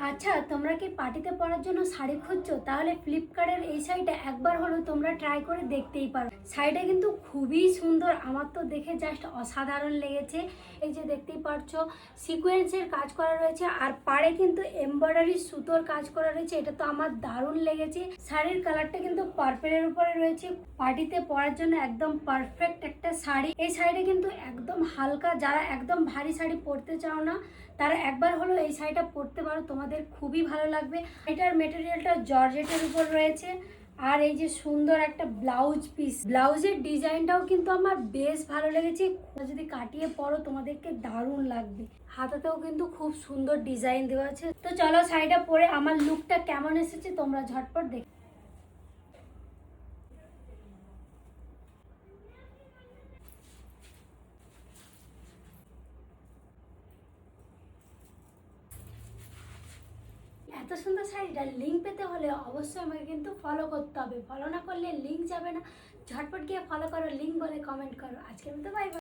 আচ্ছা, তোমরা কি পার্টিতে পরার জন্য শাড়ি খুঁজছো? তাহলে ফ্লিপকার্টের এই শাড়িটা একবার হলো তোমরা ট্রাই করে দেখতেই পারো। শাড়িটা কিন্তু খুবই সুন্দর, আমার তো দেখে জাস্ট অসাধারণ লেগেছে। এই যে দেখতেই পারছো সিকোয়েন্সের কাজ করা রয়েছে, আর পাড়ে কিন্তু এমব্রয়ডারি সুতোর কাজ করা রয়েছে। এটা তো আমার দারুণ লেগেছে। শাড়ির কালারটা কিন্তু পার্পেলের উপরে রয়েছে। পার্টিতে পরার জন্য একদম পারফেক্ট একটা শাড়ি। এই শাড়িটা কিন্তু একদম হালকা, যারা একদম ভারী শাড়ি পরতে চাও না তারা একবার হলো এই শাড়িটা পরতে পারো, তোমাদের খুবই ভালো লাগবে। এটার মেটেরিয়ালটা জর্জেটের উপর রয়েছে। আর এই যে সুন্দর একটা ব্লাউজ পিস, ব্লাউজের ডিজাইনটাও কিন্তু আমার বেশ ভালো লেগেছে। যদি কাটিয়ে পরো তোমাদেরকে দারুণ লাগবে। হাতাতেও কিন্তু খুব সুন্দর ডিজাইন দেওয়া আছে। তো চলো শাড়িটা পরে আমার লুকটা কেমন এসেছে তোমরা ঝটপট দেখো। এত সুন্দর শাড়িটার লিঙ্ক পেতে হলে অবশ্যই আমাকে কিন্তু ফলো করতে হবে। ফলো না করলে লিঙ্ক যাবে না। ঝটপট গিয়ে ফলো করো, লিঙ্ক বলে কমেন্ট করো। আজকের মতো বাই বাই।